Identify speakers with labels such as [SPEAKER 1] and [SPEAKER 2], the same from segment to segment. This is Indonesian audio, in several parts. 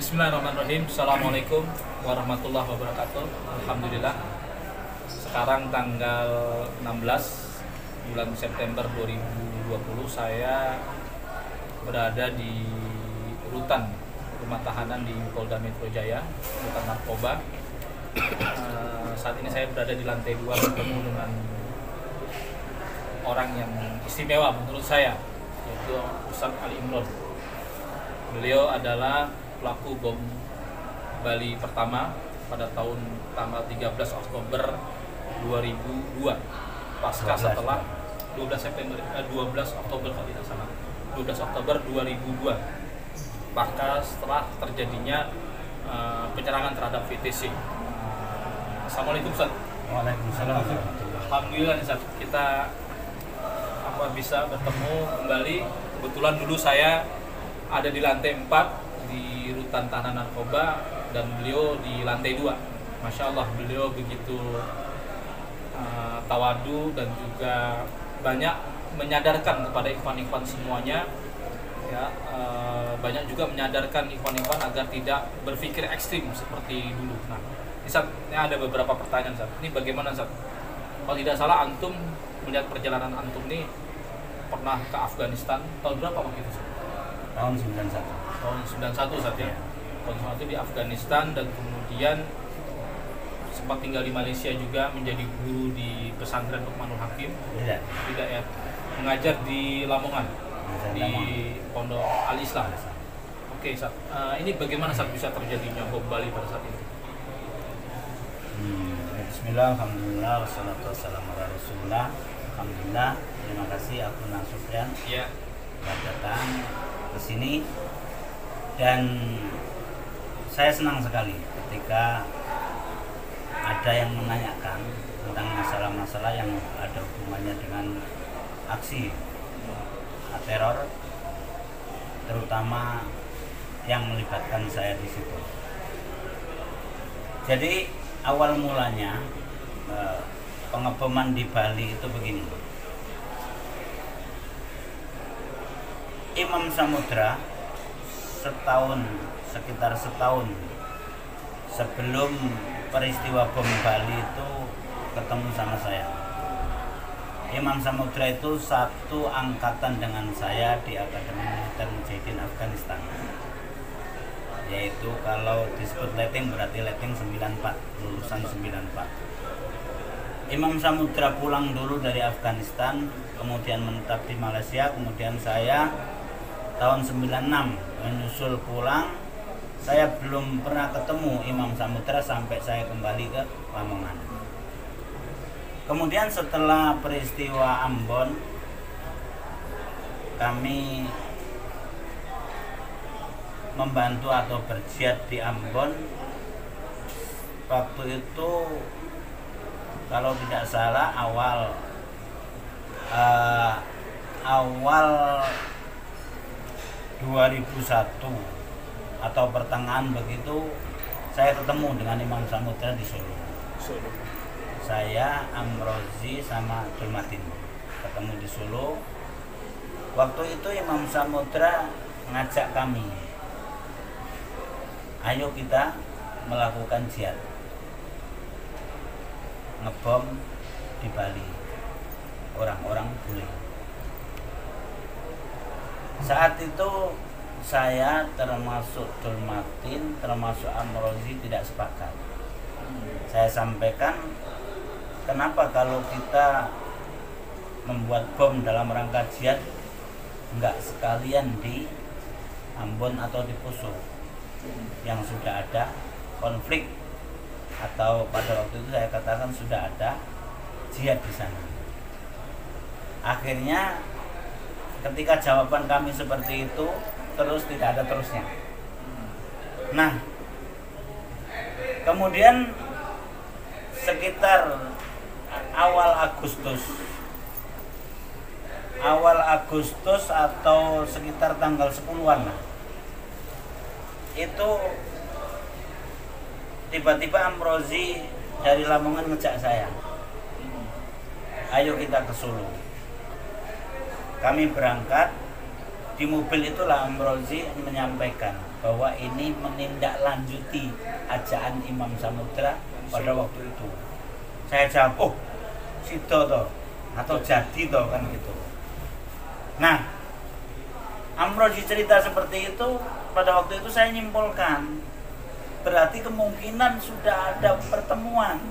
[SPEAKER 1] Bismillahirrahmanirrahim. Assalamualaikum warahmatullahi wabarakatuh. Alhamdulillah. Sekarang tanggal 16 bulan September 2020, saya berada di rutan rumah tahanan di Polda Metro Jaya, rutan narkoba. Saat ini saya berada di lantai 2 bertemu dengan orang yang istimewa menurut saya, yaitu Ustadz Ali Imron. Beliau adalah pelaku bom Bali pertama pada tahun tanggal 13 Oktober 2002, pasca setelah 12 Oktober kalau tidak salah, 12 Oktober 2002, pasca setelah terjadinya penyerangan terhadap VTC. Assalamualaikum Ustaz.
[SPEAKER 2] Waalaikumsalam.
[SPEAKER 1] Alhamdulillah Ustaz, kita bisa bertemu kembali. Kebetulan dulu saya ada di lantai 4 di rutan tahanan narkoba dan beliau di lantai 2. Masya Allah, beliau begitu tawadu dan juga banyak menyadarkan kepada ikhwan-ikhwan semuanya, ya, banyak juga menyadarkan ikhwan-ikhwan agar tidak berpikir ekstrim seperti dulu. Nah, Ustaz, ini ada beberapa pertanyaan, Ustaz. Ini bagaimana, Ustaz? Kalau tidak salah, antum melihat perjalanan antum ini pernah ke Afghanistan tahun berapa waktu itu, Ustaz?
[SPEAKER 2] Tahun 91.
[SPEAKER 1] Tahun 91 saat ya. Tahun 91 di Afghanistan, dan kemudian sempat tinggal di Malaysia juga, menjadi guru di pesantren Luqmanul Hakim. Tidak ya. Mengajar di Lamongan, di Pondok Al-Islam. Oke, Ustaz. Ini bagaimana saat bisa terjadinya bom Bali pada saat itu?
[SPEAKER 2] Bismillah, alhamdulillah, wassalatu wassalamu ala rasulullah. Alhamdulillah, terima kasih Abdul Nasufyan
[SPEAKER 1] Ya.
[SPEAKER 2] telah datang ke sini, dan saya senang sekali ketika ada yang menanyakan tentang masalah-masalah yang ada hubungannya dengan aksi teror, terutama yang melibatkan saya di situ. Jadi awal mulanya pengeboman di Bali itu begini. Imam Samudra sekitar setahun sebelum peristiwa bom Bali itu ketemu sama saya. Imam Samudra itu satu angkatan dengan saya di Akademi Militer Mujahidin Afghanistan, yaitu kalau disebut letting berarti letting 94, lulusan 94. Imam Samudra pulang dulu dari Afghanistan, kemudian menetap di Malaysia, kemudian saya tahun 96 menyusul pulang. Saya belum pernah ketemu Imam Samudra sampai saya kembali ke Lamongan. Kemudian setelah peristiwa Ambon, kami membantu atau berjihad di Ambon. Waktu itu kalau tidak salah awal 2001 atau pertengahan begitu, saya ketemu dengan Imam Samudra di Solo. Saya, Amrozi sama Dulmatin ketemu di Solo. Waktu itu Imam Samudra ngajak kami, ayo kita melakukan jihad, ngebom di Bali, orang-orang bule. Saat itu saya termasuk Dulmatin, termasuk Amrozi tidak sepakat. Saya sampaikan, kenapa kalau kita membuat bom dalam rangka jihad enggak sekalian di Ambon atau di Poso yang sudah ada konflik, atau pada waktu itu saya katakan sudah ada jihad di sana. Akhirnya ketika jawaban kami seperti itu, terus tidak ada terusnya. Nah, kemudian sekitar awal Agustus atau sekitar tanggal 10-an lah, itu tiba-tiba Amrozi dari Lamongan ngejak saya, ayo kita ke Solo. Kami berangkat. Di Di mobil itulah Amrozi menyampaikan bahwa ini menindaklanjuti ajaan Imam Samudra pada waktu itu. Saya jawab, oh sido toh atau jadi toh kan gitu. Nah, Amrozi cerita seperti itu, pada waktu itu saya nyimpulkan berarti kemungkinan sudah ada pertemuan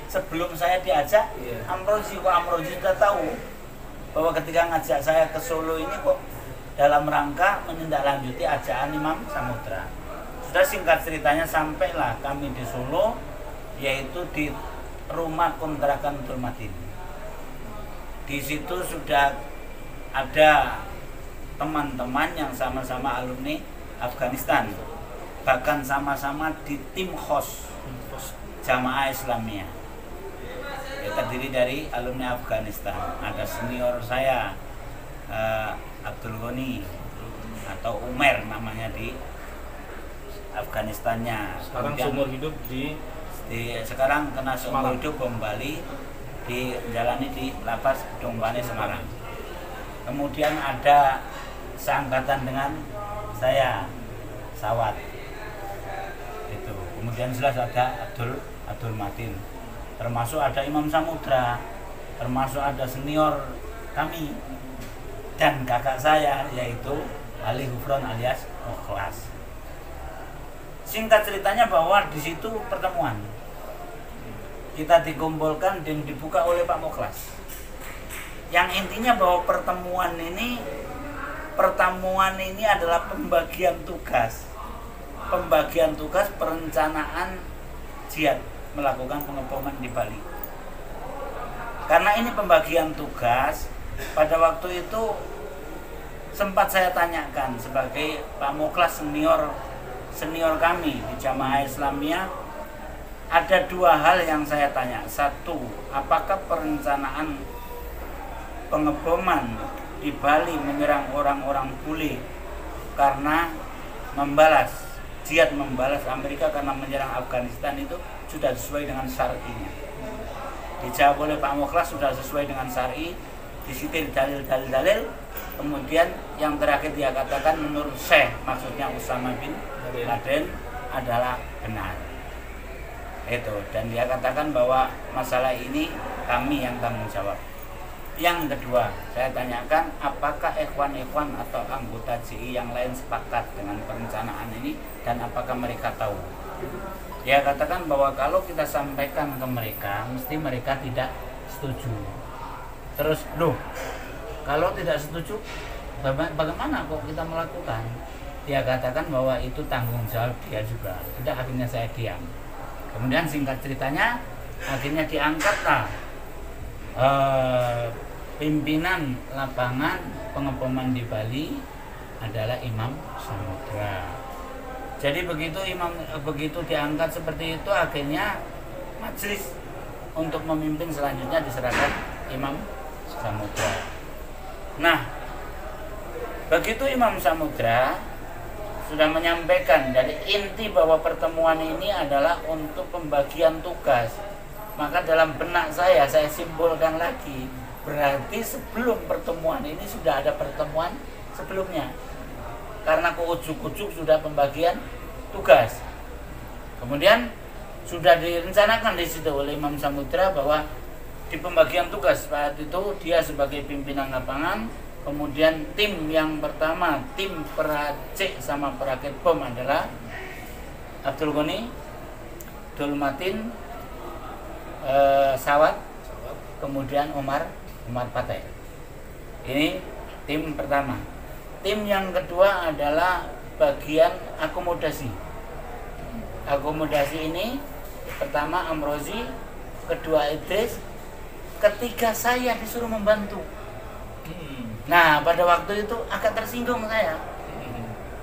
[SPEAKER 2] sebelum saya diajak. Amrozi sudah tahu bahwa ketika ngajak saya ke Solo ini kok dalam rangka menindaklanjuti ajaan Imam Samudra. Sudah, singkat ceritanya sampailah kami di Solo, yaitu di rumah kontrakan Dulmatin. Di situ sudah ada teman-teman yang sama-sama alumni Afghanistan, bahkan sama-sama di tim khos Jamaah Islamiyah. Terdiri dari alumni Afghanistan. Ada senior saya, Abdul Ghani atau Umar namanya di Afghanistannya.
[SPEAKER 1] Sekarang
[SPEAKER 2] Kemudian
[SPEAKER 1] seumur hidup
[SPEAKER 2] sekarang kena seumur hidup kembali dijalani di lapas Dongbane Semarang. Kemudian ada seangkatan dengan saya, Sawat itu. Kemudian jelas ada Abdul Matin, termasuk ada Imam Samudra, termasuk ada senior kami dan kakak saya, yaitu Ali Gufron alias Mukhlas. Singkat ceritanya bahwa di situ pertemuan kita dikumpulkan dan dibuka oleh Pak Mukhlas. Yang intinya bahwa pertemuan ini adalah pembagian tugas perencanaan jihad melakukan pengeboman di Bali. Karena ini pembagian tugas, pada waktu itu sempat saya tanyakan sebagai Pak Mukhlas senior kami di Jamaah Islamiyah, ada dua hal yang saya tanya. Satu, apakah perencanaan pengeboman di Bali menyerang orang-orang bule karena jihad membalas Amerika karena menyerang Afghanistan itu sudah sesuai dengan syar'inya? Dijawab oleh Pak Mukhlas sudah sesuai dengan syar'i, disitir dalil-dalil. Kemudian yang terakhir dia katakan menurut Syekh, maksudnya Usama bin Laden, adalah benar. Itu, dan dia katakan bahwa masalah ini kami yang tanggung jawab. Yang kedua, saya tanyakan apakah ikhwan-ikhwan atau anggota JI yang lain sepakat dengan perencanaan ini dan apakah mereka tahu. Dia katakan bahwa kalau kita sampaikan ke mereka, mesti mereka tidak setuju. Terus, loh, kalau tidak setuju, bagaimana kok kita melakukan? Dia katakan bahwa itu tanggung jawab dia juga. Sudah, akhirnya saya diam. Kemudian singkat ceritanya, akhirnya diangkatlah pimpinan lapangan pengeboman di Bali adalah Imam Samudra. Jadi begitu diangkat seperti itu, akhirnya majelis untuk memimpin selanjutnya diserahkan Imam Samudra. Nah, begitu Imam Samudra sudah menyampaikan dari inti bahwa pertemuan ini adalah untuk pembagian tugas, maka dalam benak saya simpulkan lagi, berarti sebelum pertemuan ini sudah ada pertemuan sebelumnya, karena keujuk-ujuk sudah pembagian tugas. Kemudian sudah direncanakan di situ oleh Imam Samudra bahwa di pembagian tugas saat itu dia sebagai pimpinan lapangan. Kemudian tim yang pertama, tim peracik sama perakit bom adalah Abdul Ghani, Abdul Matin, Sawat, kemudian Umar Patel. Ini tim pertama. Tim yang kedua adalah bagian akomodasi. Akomodasi ini pertama Amrozi, kedua Idris, ketiga saya disuruh membantu. Nah, pada waktu itu agak tersinggung saya.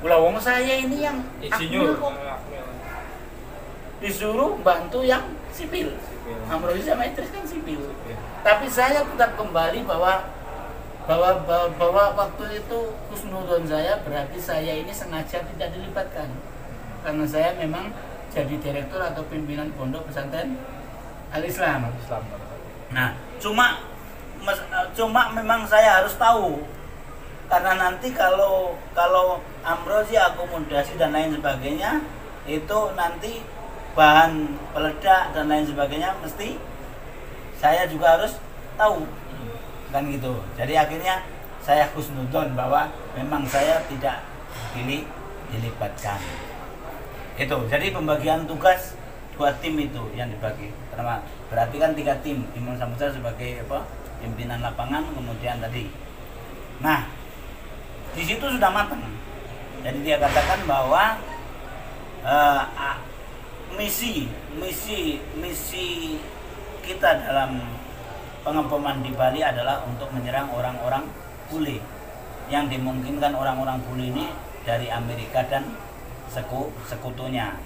[SPEAKER 2] Wong saya ini yang
[SPEAKER 1] insinyur
[SPEAKER 2] kok disuruh bantu yang sipil. Amrozi sama Idris kan sipil. Tapi saya tetap kembali bahwa waktu itu husnuzon saya, berarti saya ini sengaja tidak dilibatkan. Karena saya memang jadi direktur atau pimpinan pondok pesantren Al-Islam. Nah, cuma memang saya harus tahu karena nanti kalau amrozi, akomodasi dan lain sebagainya itu nanti bahan peledak dan lain sebagainya mesti saya juga harus tahu, kan gitu. Jadi akhirnya saya husnudzon bahwa memang saya tidak dilibatkan. Itu. Jadi pembagian tugas 2 tim itu yang dibagi. Berarti kan 3 tim. Imam Samudra sebagai pimpinan lapangan, kemudian tadi. Nah, di situ sudah matang. Jadi dia katakan bahwa misi kita dalam pengeboman di Bali adalah untuk menyerang orang-orang bule yang dimungkinkan orang-orang bule ini dari Amerika dan sekutunya.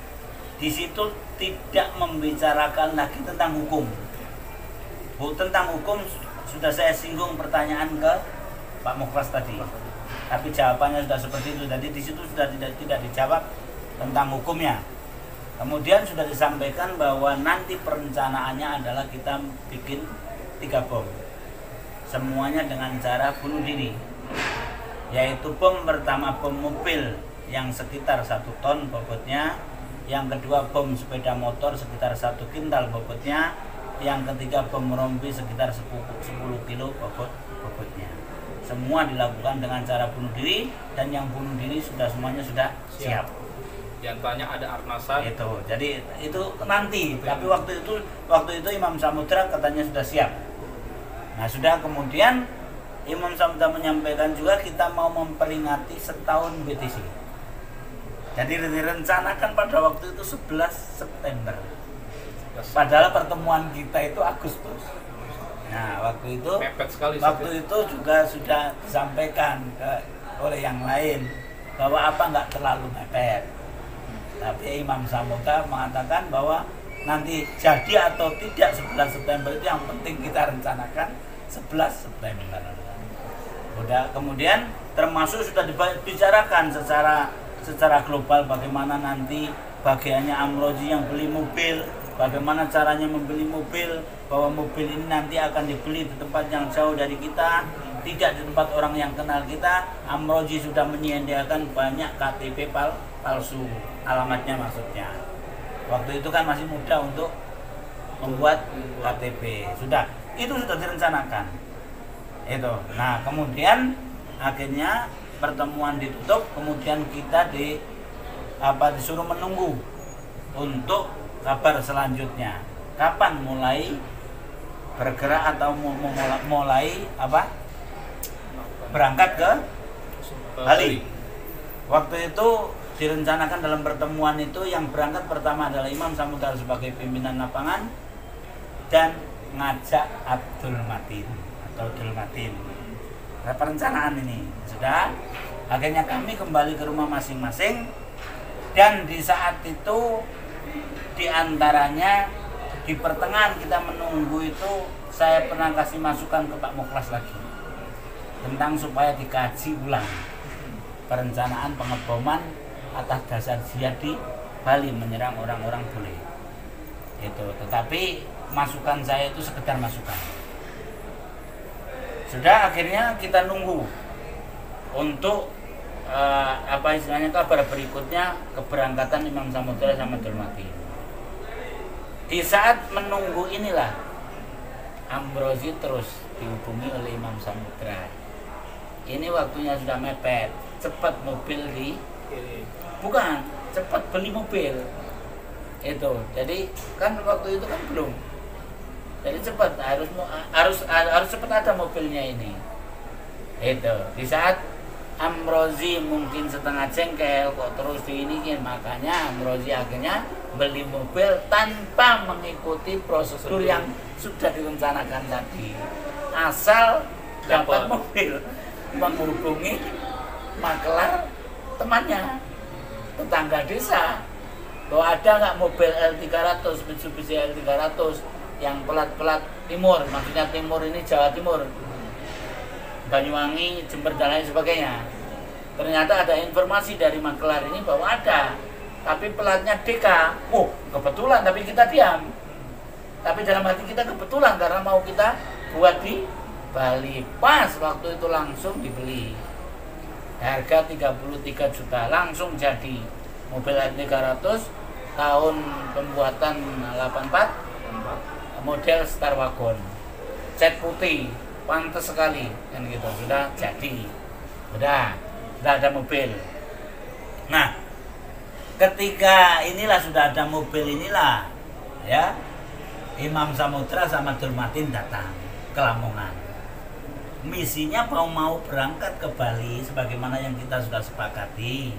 [SPEAKER 2] Di situ tidak membicarakan lagi tentang hukum. Tentang hukum sudah saya singgung pertanyaan ke Pak Mukhlas tadi. Tapi jawabannya sudah seperti itu. Jadi di situ sudah tidak dijawab tentang hukumnya. Kemudian sudah disampaikan bahwa nanti perencanaannya adalah kita bikin 3 bom. Semuanya dengan cara bunuh diri. Yaitu bom pertama bom mobil yang sekitar 1 ton bobotnya, yang kedua bom sepeda motor sekitar 1 kintal bobotnya, yang ketiga bom rompi sekitar 10 kilo bobotnya. Semua dilakukan dengan cara bunuh diri, dan yang bunuh diri semuanya sudah siap.
[SPEAKER 1] Di antaranya ada Arnasan.
[SPEAKER 2] Itu. Jadi itu nanti, tapi waktu itu Imam Samudra katanya sudah siap. Nah, sudah, kemudian Imam Samudra menyampaikan juga kita mau memperingati setahun BTC. Jadi direncanakan pada waktu itu 11 September. Padahal pertemuan kita itu Agustus. Nah, waktu itu
[SPEAKER 1] mepet sekali.
[SPEAKER 2] Waktu itu juga sudah disampaikan oleh yang lain bahwa nggak terlalu mepet. Tapi Imam Samudra mengatakan bahwa nanti jadi atau tidak 11 September itu yang penting kita rencanakan 11 September. Udah, kemudian termasuk sudah dibicarakan secara global bagaimana nanti bagiannya amrozi yang beli mobil, bagaimana caranya membeli mobil, bahwa mobil ini nanti akan dibeli di tempat yang jauh dari kita, tidak di tempat orang yang kenal kita. Amrozi sudah menyediakan banyak KTP palsu, alamatnya maksudnya. Waktu itu kan masih muda untuk membuat KTP. Itu sudah direncanakan. Itu. Nah, kemudian akhirnya pertemuan ditutup, kemudian kita disuruh menunggu untuk kabar selanjutnya. Kapan mulai bergerak atau mulai berangkat ke Bali. Waktu itu direncanakan dalam pertemuan itu yang berangkat pertama adalah Imam Samudra sebagai pimpinan lapangan dan ngajak Abdul Matin. Nah, perencanaan ini sudah, akhirnya kami kembali ke rumah masing-masing, dan di saat itu diantaranya di pertengahan kita menunggu itu saya pernah kasih masukan ke Pak Mukhlas lagi tentang supaya dikaji ulang perencanaan pengeboman atas dasar jihad di Bali menyerang orang-orang bule itu. Tetapi masukan saya itu sekedar masukan. Sudah, akhirnya kita nunggu untuk istilahnya kabar berikutnya keberangkatan Imam Samudra sama Abdul Matin. Di saat menunggu inilah Amrozi terus dihubungi oleh Imam Samudra. Ini waktunya sudah mepet, cepat cepat beli mobil itu. Jadi kan waktu itu kan belum, jadi cepat harus cepat ada mobilnya ini. Itu di saat Amrozi mungkin setengah jengkel kok terus diiniin, makanya Amrozi akhirnya beli mobil tanpa mengikuti prosedur yang sudah direncanakan tadi. Asal dapat mobil, menghubungi makelar temannya, tetangga desa, bahwa ada nggak mobil L300, Mitsubishi L300 yang pelat-pelat timur, maksudnya timur ini Jawa Timur, Banyuwangi, Jember dan lain sebagainya. Ternyata ada informasi dari makelar ini bahwa ada, tapi pelatnya DK. Oh, kebetulan, tapi kita diam. Tapi dalam hati kita kebetulan karena mau kita buat di Bali. Pas waktu itu langsung dibeli. harga 33 juta langsung jadi. Mobil L300 tahun pembuatan 84, model Star Wagon, cat putih, pantas sekali kan gitu, sudah jadi, sudah ada mobil. Nah, ketika inilah sudah ada mobil inilah ya, Imam Samudra sama Dulmatin datang ke Lamongan. Misinya mau berangkat ke Bali sebagaimana yang kita sudah sepakati.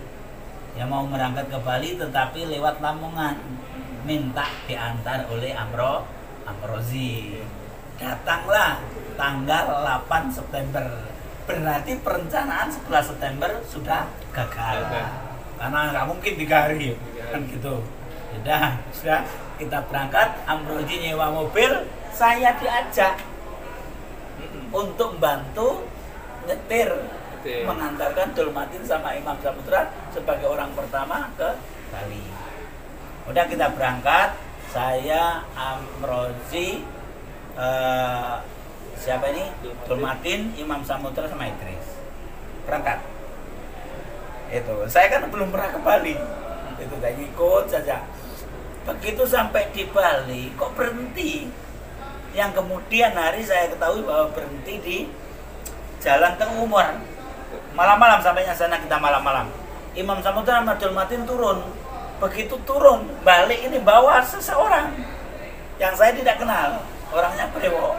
[SPEAKER 2] Ya mau berangkat ke Bali tetapi lewat Lamongan, minta diantar oleh Amrozi. Datanglah tanggal 8 September. Berarti perencanaan 11 September sudah gagal. Karena nggak mungkin 3 hari kan gitu. Sudah kita berangkat, Amrozi nyewa mobil, saya diajak untuk membantu nyetir, mengantarkan Dulmatin sama Imam Samudra sebagai orang pertama ke Bali. Udah kita berangkat, saya, Amrozi, siapa ini? Dulmatin, Imam Samudra sama Idris. Berangkat. Itu, saya kan belum pernah ke Bali. Itu saya ikut saja. Begitu sampai di Bali, kok berhenti? Yang kemudian hari saya ketahui bahwa berhenti di Jalan Tengah Umar. Malam-malam sampainya sana kita malam-malam. Imam Samudra sama Dulmatin turun. Begitu turun, balik ini bawa seseorang yang saya tidak kenal. Orangnya Brewo.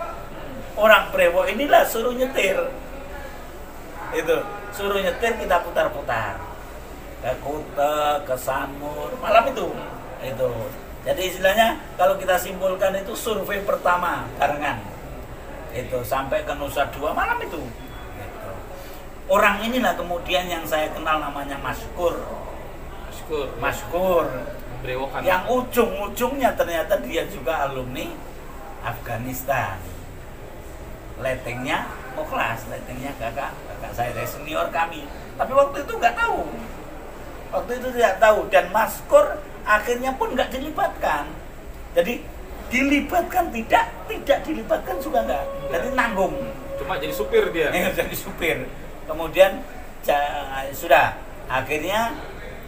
[SPEAKER 2] Orang Brewo inilah suruh nyetir. Itu, suruh nyetir kita putar-putar. Ke Kute, ke Sanur, malam itu. Itu. Jadi istilahnya kalau kita simpulkan itu survei pertama barengan. Itu sampai ke Nusa Dua malam itu. Orang inilah kemudian yang saya kenal namanya Maskur. Yang ujung-ujungnya ternyata dia juga alumni Afghanistan. Letengnya Mukhlas, letengnya kakak saya dari senior kami. Tapi waktu itu nggak tahu. Waktu itu tidak tahu dan Maskur akhirnya pun nggak dilibatkan. Jadi dilibatkan tidak dilibatkan juga nggak. Jadi nanggung.
[SPEAKER 1] Cuma jadi supir dia.
[SPEAKER 2] Jadi supir. Kemudian sudah akhirnya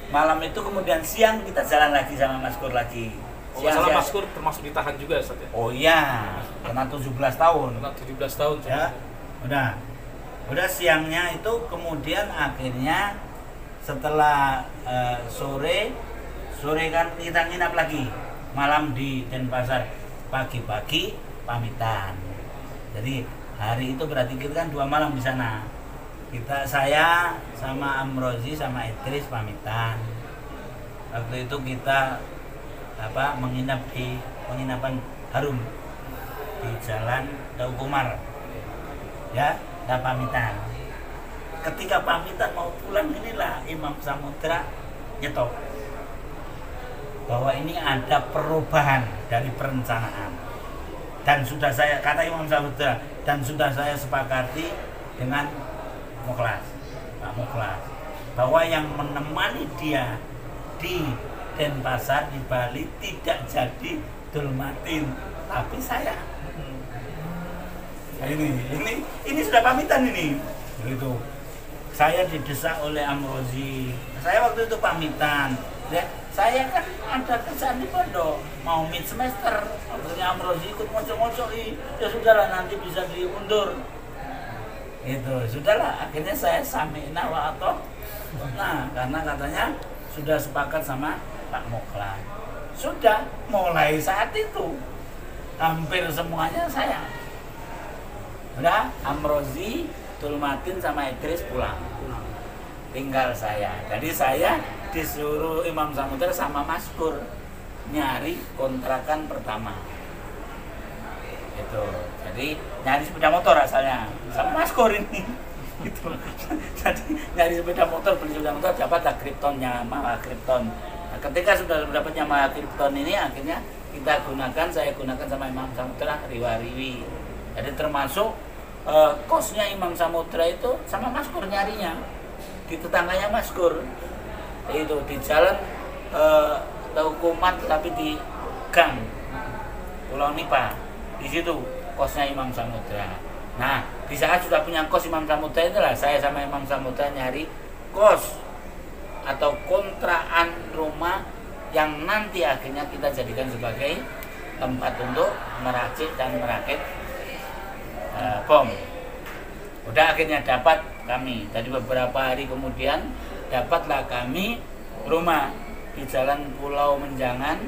[SPEAKER 2] malam itu kemudian siang kita jalan lagi sama Maskur lagi.
[SPEAKER 1] Masalah Maskur termasuk ditahan juga Ustaz ya?
[SPEAKER 2] Oh iya, kena 17 tahun.
[SPEAKER 1] Kena 17 tahun.
[SPEAKER 2] Ya, udah siangnya itu kemudian akhirnya setelah sore kan kita nginap lagi malam di Denpasar, pagi-pagi pamitan. Jadi hari itu berarti kita kan 2 malam di sana. Saya sama Amrozi sama Idris pamitan. Waktu itu kita menginap di penginapan Harum di Jalan Taukumar. Ya, kita pamitan. Ketika pamitan mau pulang inilah Imam Samudra nyetop. Bahwa ini ada perubahan dari perencanaan. Dan sudah saya kata Imam Samudra dan sudah saya sepakati dengan Mukhlas, Pak Mukhlas, bahwa yang menemani dia di Denpasar di Bali tidak jadi Dulmatin, tapi saya. Nah, ini sudah pamitan ini. Begitu. Saya didesak oleh Amrozi. Saya waktu itu pamitan. Ya, saya kan ada kerjaan di pondok, mau mid semester. Akhirnya Amrozi ikut ngocok-ngocok, ya sudahlah nanti bisa diundur. Itu sudahlah, akhirnya saya sami'na wa ata'na. Nah, karena katanya sudah sepakat sama Pak Mukhlas. Sudah mulai saat itu hampir semuanya saya. Udah Amrozi, Dulmatin sama Idris pulang. Tinggal saya. Jadi saya disuruh Imam Samudra sama Maskur nyari kontrakan pertama. Itu. Jadi nyari sepeda motor asalnya sama Maskur ini. Gitu. Jadi nyari sepeda motor, beli sepeda motor, dapatlah Kryptonnya, Yamaha Krypton. Nah, ketika sudah dapat Yamaha Krypton ini akhirnya saya gunakan sama Imam Samudra riwa-riwi. Jadi termasuk kosnya Imam Samudra itu sama Maskur nyarinya di tetangganya Maskur. Itu di jalan Taukuman tapi di gang Pulau Nipa. Di situ kosnya Imam Samudra. Nah, Di saat sudah punya kos Imam Samudra itulah saya sama Imam Samudra nyari kos atau kontrakan rumah yang nanti akhirnya kita jadikan sebagai tempat untuk meracik dan merakit bom. Udah akhirnya dapat kami. Jadi beberapa hari kemudian dapatlah kami rumah di Jalan Pulau Menjangan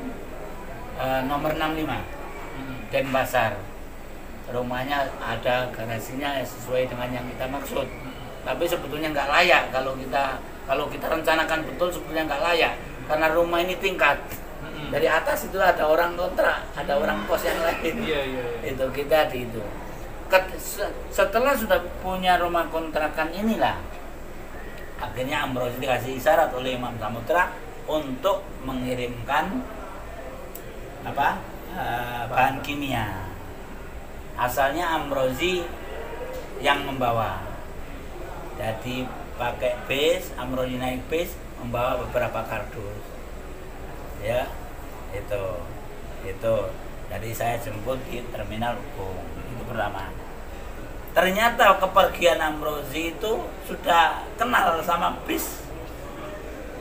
[SPEAKER 2] nomor 65 Denpasar. Rumahnya ada garasinya sesuai dengan yang kita maksud, tapi sebetulnya nggak layak kalau kita rencanakan betul, sebetulnya nggak layak karena rumah ini tingkat. Dari atas itu ada orang kontrak, ada orang kos yang lain. Itu kita di itu. Setelah sudah punya rumah kontrakan inilah akhirnya Amrozi dikasih isyarat oleh Imam Samudra untuk mengirimkan bahan kimia. Asalnya Amrozi yang membawa, jadi pakai bis, Amrozi naik bis membawa beberapa kardus, ya itu. Jadi saya jemput di terminal Ubung, itu pertama. Ternyata kepergian Amrozi itu sudah kenal sama bis,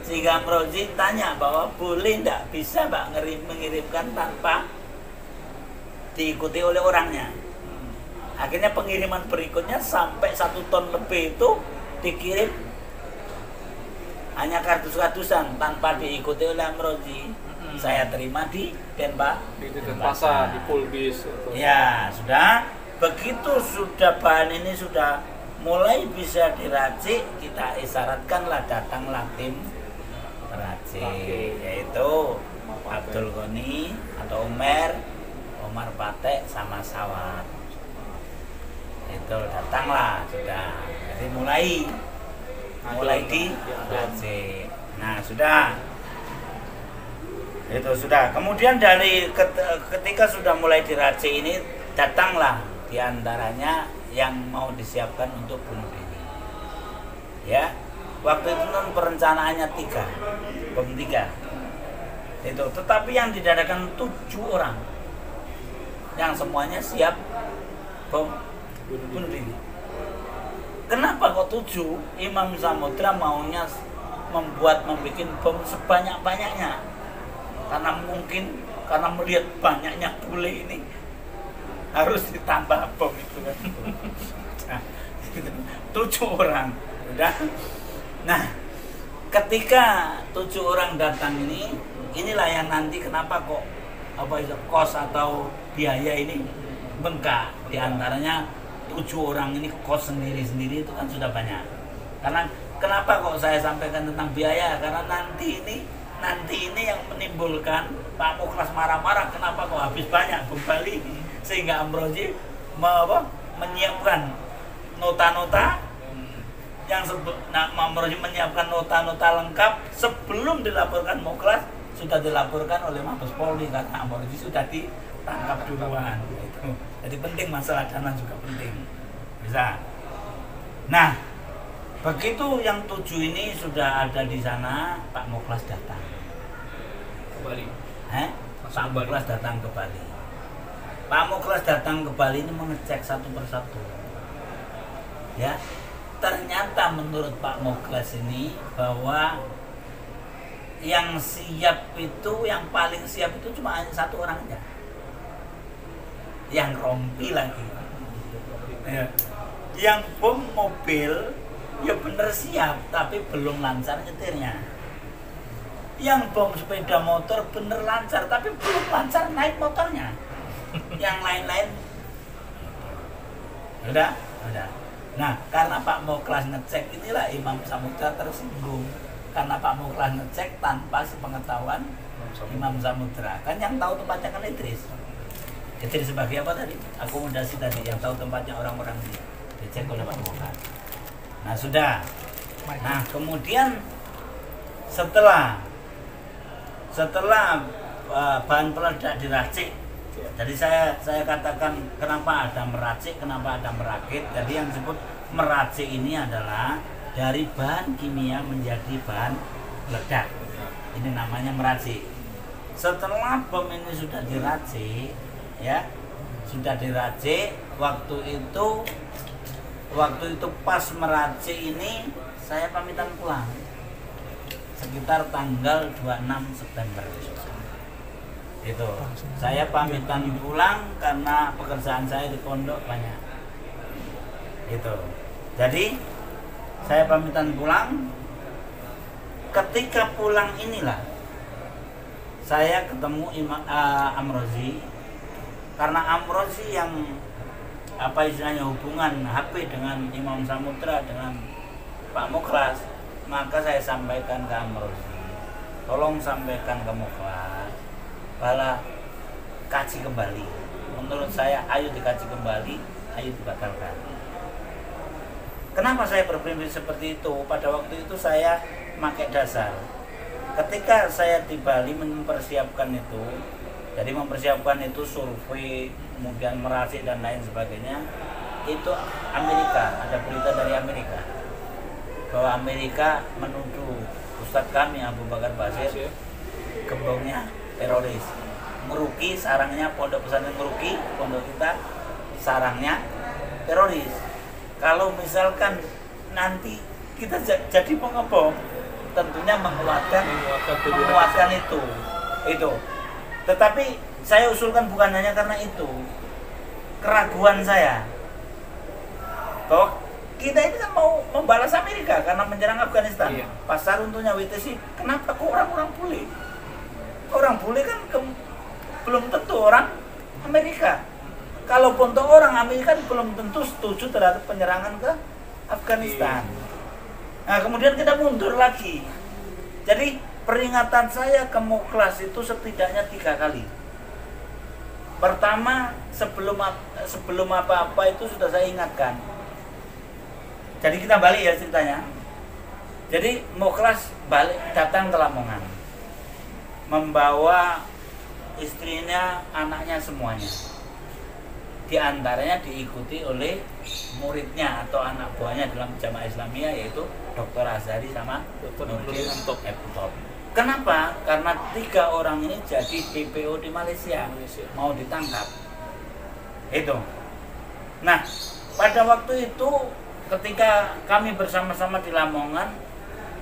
[SPEAKER 2] sehingga Amrozi tanya bahwa boleh nggak bisa Mbak mengirimkan tanpa diikuti oleh orangnya. Akhirnya pengiriman berikutnya sampai 1 ton lebih itu dikirim hanya kardus-kardusan tanpa diikuti oleh Amrozi. Saya terima di
[SPEAKER 1] Denpasar, di Pulbis.
[SPEAKER 2] Ya sudah, begitu sudah bahan ini sudah mulai bisa diracik, kita isyaratkanlah datanglah tim peracik, yaitu Abdul Ghani atau Omar Patek sama Sawat. Itu datanglah sudah, jadi mulai diracik. Nah sudah, itu sudah. Kemudian dari ketika sudah mulai diracik ini datanglah diantaranya yang mau disiapkan untuk bunuh diri. Ya, waktu itu kan perencanaannya 3 bom 3. Itu, tetapi yang didadakan 7 orang yang semuanya siap bom bunuh diri. Kenapa kok 7? Imam Samudra maunya membuat bom sebanyak-banyaknya, karena melihat banyaknya bule ini harus ditambah bom itu kan. Nah, 7 orang udah. Nah, ketika 7 orang datang inilah yang nanti kenapa kok kos atau biaya ini bengkak. Di antaranya 7 orang ini kos sendiri-sendiri itu kan sudah banyak. Karena kenapa kok saya sampaikan tentang biaya? Karena nanti ini yang menimbulkan Pak Mukhlas marah-marah, kenapa kok habis banyak kembali, sehingga Amrozi menyiapkan nota-nota yang Amrozi menyiapkan nota-nota lengkap sebelum dilaporkan Mukhlas, sudah dilaporkan oleh Mabes Polri karena Amrozi sudah ditangkap duluan. Jadi penting, masalah dana juga penting. Bisa. Nah, begitu yang 7 ini sudah ada di sana, Pak Mukhlas datang
[SPEAKER 1] ke Bali.
[SPEAKER 2] Pak Mukhlas datang ke Bali. Pak Mukhlas datang ke Bali ini mengecek satu persatu. Ya, ternyata menurut Pak Mukhlas ini bahwa yang siap itu, yang paling siap itu cuma hanya 1 orang aja. Yang rompi lagi. Ya. Yang bom mobil ya bener siap, tapi belum lancar nyetirnya. Yang bom sepeda motor bener lancar, tapi belum lancar naik motornya. Yang lain-lain udah. Nah, karena Pak Mukhlas ngecek inilah Imam Samudra tersinggung. Karena Pak Mukhlas ngecek tanpa sepengetahuan Imam Samudra. Kan yang tahu tempatnya kan Idris sebagai apa tadi? Akomodasi tadi, yang tahu tempatnya orang-orang ini dicek oleh Pak Mukhlas. Nah sudah. Nah kemudian setelah bahan peledak diracik, jadi saya katakan kenapa ada meracik, kenapa ada merakit. Jadi yang disebut meracik ini adalah dari bahan kimia menjadi bahan peledak. Ini namanya meracik. Setelah bom ini sudah diracik, ya sudah diracik, waktu itu waktu itu pas meracik ini saya pamitan pulang sekitar tanggal 26 September itu. Saya pamitan pulang karena pekerjaan saya di pondok banyak itu. Jadi saya pamitan pulang. Ketika pulang inilah saya ketemu Amrozi, karena Amrozi yang apa istilahnya hubungan HP dengan Imam Samudra dengan Pak Mukhlas, maka saya sampaikan ke Amrozi, tolong sampaikan ke Mukhlas bala kaji kembali. Menurut saya ayo dikaji kembali, ayo dibatalkan. Kenapa saya berprinsip seperti itu? Pada waktu itu saya pakai dasar. Ketika saya di Bali mempersiapkan itu, jadi mempersiapkan itu survei, kemudian meracik dan lain sebagainya, itu Amerika, ada berita dari Amerika bahwa Amerika menuduh Ustadz kami Abu Bakar Basir gembongnya teroris, meruki sarangnya pondok pesantren, meruki pondok kita sarangnya teroris. Kalau misalkan nanti kita jadi pengebom, tentunya menguatkan itu. Tetapi saya usulkan bukan hanya karena itu, keraguan saya bahwa kita ini kan mau membalas Amerika karena menyerang Afghanistan. Iya. Pasar untungnya WTC, kenapa kok orang-orang bule? Orang bule kan belum tentu orang Amerika. Kalaupun toh orang Amerika belum tentu setuju terhadap penyerangan ke Afghanistan. Iya. Nah, kemudian kita mundur lagi. Jadi peringatan saya ke Mukhlas itu setidaknya 3 kali. Pertama, sebelum apa-apa itu sudah saya ingatkan. Jadi kita balik ya ceritanya. Jadi Mukhlas datang ke Lamongan, membawa istrinya, anaknya semuanya. Di antaranya diikuti oleh muridnya atau anak buahnya dalam jamaah Islamiyah, yaitu Dr. Azhari sama Dr. Nurdin Top. Kenapa? Karena 3 orang ini jadi DPO di Malaysia, mau ditangkap. Itu. Nah, pada waktu itu ketika kami bersama-sama di Lamongan,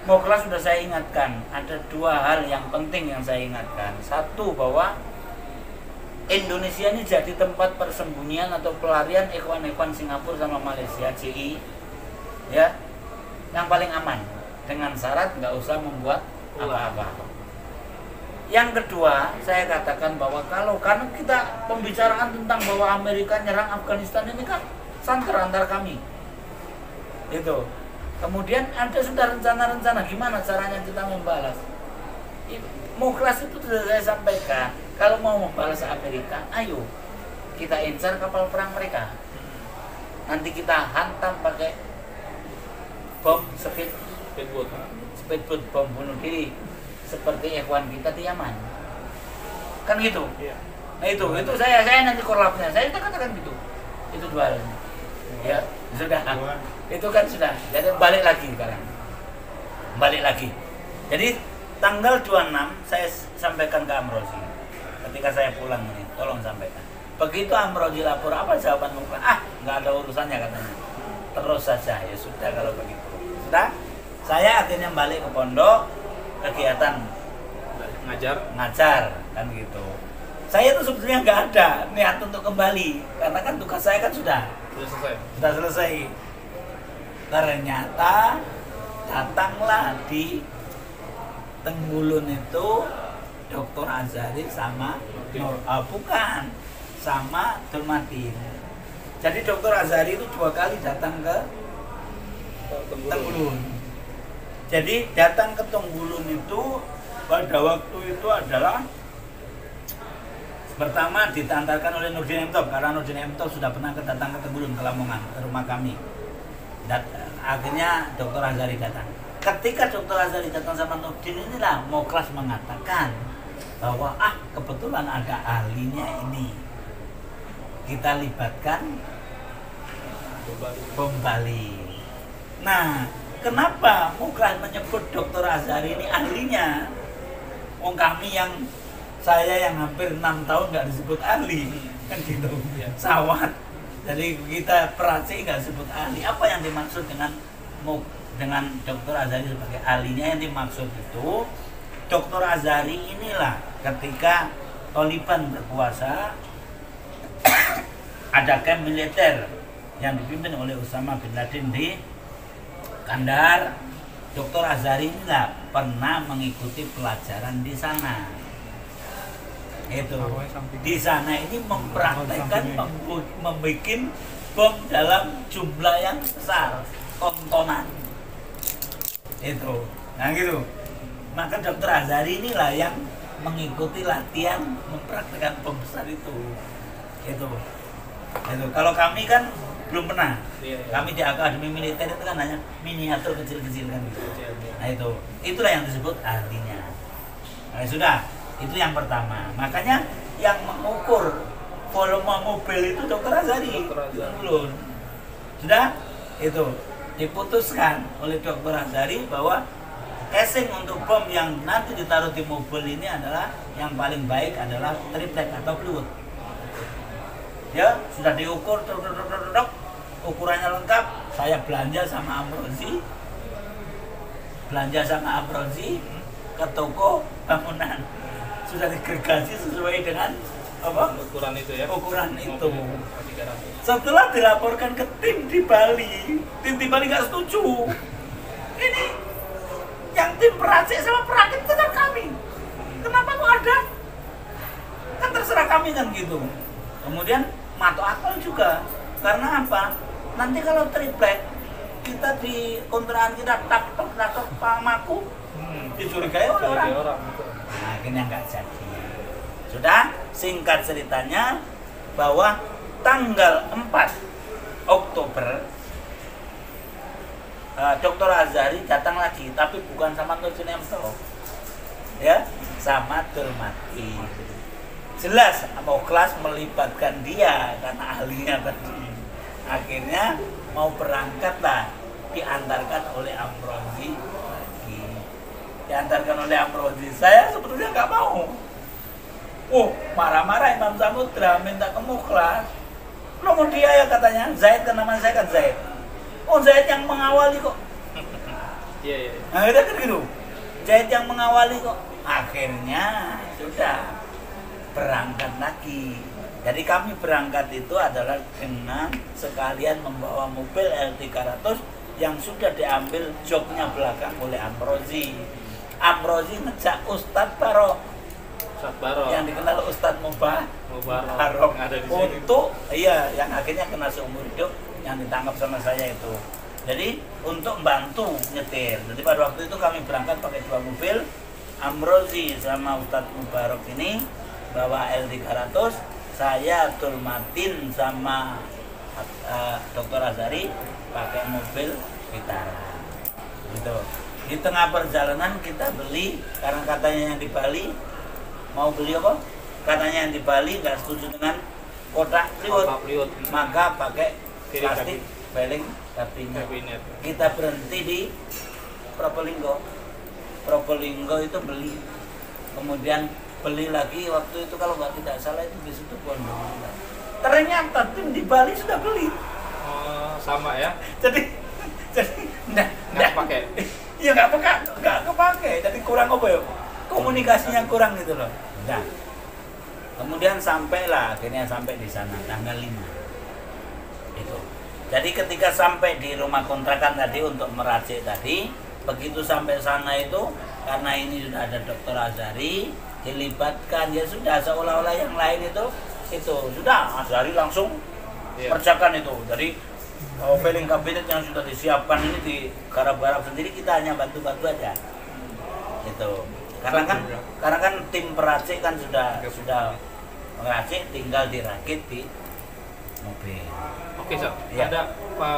[SPEAKER 2] Mukhlas sudah saya ingatkan, ada 2 hal yang penting yang saya ingatkan. Satu, bahwa Indonesia ini jadi tempat persembunyian atau pelarian ikhwan-ikhwan Singapura sama Malaysia, CI, ya, yang paling aman, dengan syarat nggak usah membuat apa-apa. Yang kedua, saya katakan bahwa karena kita pembicaraan tentang bahwa Amerika nyerang Afghanistan ini kan santer antar kami, itu. Kemudian ada sudah rencana-rencana gimana caranya kita membalas. Mukhlas itu sudah saya sampaikan, kalau mau membalas Amerika, ayo kita incar kapal perang mereka. Nanti kita hantam pakai bom speedboat, bom bunuh diri seperti ikhwan kita di Yaman. Kan gitu. Iya. Nah itu saya nanti korlapnya. Saya katakan gitu. Itu 2 hal. Ya, sudah. Itu kan sudah. Jadi balik lagi sekarang. Balik lagi. Jadi tanggal 26 saya sampaikan ke Amrozi. Ketika saya pulang ini, tolong sampaikan. Begitu Amrozi lapor, apa jawaban Mukhlas? Nggak ada urusannya katanya. Terus saja, ya sudah kalau begitu. Sudah, saya akhirnya balik ke pondok, kegiatan ngajar kan gitu. Saya tuh sebetulnya nggak ada niat untuk kembali, karena kan tugas saya kan sudah selesai. Ternyata datanglah di Tenggulun itu Dr. Azhari sama sama Dolmatin. Jadi Dr. Azhari itu 2 kali datang ke Tenggulun. Jadi datang ke Tenggulun itu pada waktu itu adalah pertama ditantarkan oleh Nurdin M. Top, karena Nurdin M. Top sudah pernah datang ke Tenggulun, ke Lamongan, ke rumah kami. Dan akhirnya Dr. Azhari datang. Ketika Dr. Azhari datang sama Nurdin, inilah Mukhlas mengatakan bahwa kebetulan ada ahlinya ini, kita libatkan bom Bali. Nah, kenapa Mukhlas menyebut Dr. Azhari ini ahlinya? Kami saya yang hampir 6 tahun nggak disebut ahli, kan gitu. Sawat Jadi kita perhati nggak sebut ahli. Apa yang dimaksud dengan Dr. Azhari sebagai ahlinya? Yang dimaksud itu Dr. Azhari inilah ketika Taliban berkuasa ada camp militer yang dipimpin oleh Osama bin Laden di Kandahar. Dr. Azhari inilah pernah mengikuti pelajaran di sana. Itu di sana ini mempraktekkan membuat bom dalam jumlah yang besar, tontonan itu. Nah gitu. Maka Dr. Azhari inilah yang mengikuti latihan mempraktekkan bom besar itu. Itu. Kalau kami kan belum pernah. Kami di akademi militer itu kan hanya miniatur kecil-kecil kan gitu. Nah itulah yang disebut ahlinya. Nah, sudah. Itu yang pertama. Makanya yang mengukur volume mobil itu Dr. Azhari. Sudah itu diputuskan oleh Dr. Azhari bahwa casing untuk bom yang nanti ditaruh di mobil ini adalah yang paling baik adalah triplek atau fluid. Ya, sudah diukur, ukurannya lengkap. Saya belanja sama Amrozi ke toko bangunan. Sudah digergaji sesuai dengan apa?
[SPEAKER 1] Ukuran itu ya.
[SPEAKER 2] Ukuran itu. Setelah dilaporkan ke tim di Bali nggak setuju. Ini yang tim peracik sama perakit itu kan kami. Kenapa kok ada? Kan terserah kami kan gitu. Kemudian masuk akal juga. Karena apa? Nanti kalau triplek kita di kontrakan kita tak pamaku dicurigai oleh orang. Nah, akhirnya nggak jadi. Sudah, singkat ceritanya bahwa tanggal 4 Oktober Dr. Azhari datang lagi, tapi bukan sama Nurdin Emto, ya, sama Dulmati. Jelas mau kelas melibatkan dia karena ahlinya tadi. Akhirnya mau berangkat lah, diantarkan oleh Amrozi lagi. Diantarkan oleh Amrozi. Saya sebetulnya nggak mau. Marah-marah Imam Samudra minta ke Mukhlas. Lo mau dia ya katanya. Zaid kan nama saya kan Zaid. Zaid yang mengawali kok.
[SPEAKER 1] Iya.
[SPEAKER 2] Nah itu kan gitu. Zaid yang mengawali kok. Akhirnya sudah berangkat lagi. Jadi kami berangkat itu adalah dengan sekalian membawa mobil L300 yang sudah diambil joknya belakang oleh Amrozi. Amrozi ngejak Ustadz Barok. Yang dikenal Ustadz Mubarok untuk yang akhirnya kena seumur hidup yang ditangkap sama saya itu. Jadi untuk membantu nyetir. Jadi pada waktu itu kami berangkat pakai 2 mobil. Amrozi sama Ustadz Mubarok ini bawa L300, saya Dulmatin sama Dr. Azhari pakai mobil Vitara. Gitu. Di tengah perjalanan kita beli, karena katanya yang di Bali mau beli apa? Katanya yang di Bali nggak setuju dengan kotak fluid, maka pakai plastik beling kabinet. Kita berhenti di Probolinggo itu beli, kemudian beli lagi waktu itu kalau tidak salah itu di situ Pondok. Ternyata tim di Bali sudah beli.
[SPEAKER 1] Sama ya.
[SPEAKER 2] Jadi nggak pakai. Iya nggak kepake. Jadi kurang apa ya? Komunikasinya kurang gitu loh. Nah, kemudian akhirnya sampai di sana tanggal 5. Itu. Jadi ketika sampai di rumah kontrakan tadi untuk meracik tadi, begitu sampai sana itu karena ini sudah ada Dr. Azhari dilibatkan, ya sudah seolah-olah yang lain itu sudah Azhari langsung kerjakan itu. Jadi filling kabinet yang sudah disiapkan ini di garap-garap sendiri, kita hanya bantu-bantu aja. Itu. Karena kan tim peracik kan sudah meracik, tinggal dirakit di mobil.
[SPEAKER 1] Oke, Sob. Ada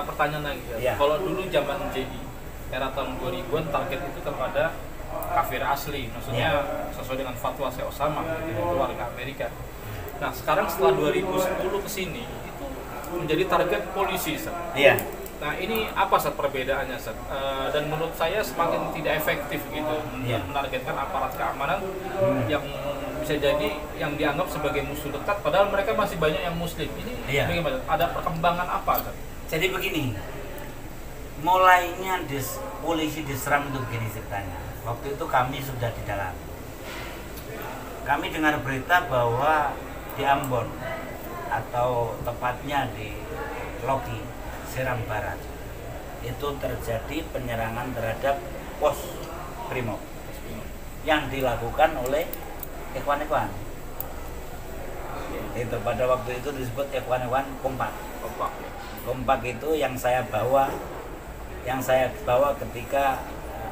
[SPEAKER 1] pertanyaan lagi. Ya. Kalau dulu zaman JI era tahun 2000-an target itu kepada kafir asli, maksudnya sesuai dengan fatwa Syekh Osama dari keluarga Amerika. Nah, sekarang setelah 2010 ke sini itu menjadi target polisi, Sob.
[SPEAKER 2] Iya.
[SPEAKER 1] Nah ini apa Sat perbedaannya Sat? Dan menurut saya semakin tidak efektif gitu menargetkan aparat keamanan yang bisa jadi yang dianggap sebagai musuh dekat padahal mereka masih banyak yang muslim. Ini bagaimana? Ada perkembangan apa Sat?
[SPEAKER 2] Jadi begini, mulainya polisi diserang itu begini ceritanya. Waktu itu kami sudah di dalam. Kami dengar berita bahwa di Ambon atau tepatnya di Loki, Serang Barat, itu terjadi penyerangan terhadap pos Brimob yang dilakukan oleh Ikhwan-Ikhwan. Itu pada waktu itu disebut Ikhwan-Ikhwan Kompak. Kompak itu yang saya bawa ketika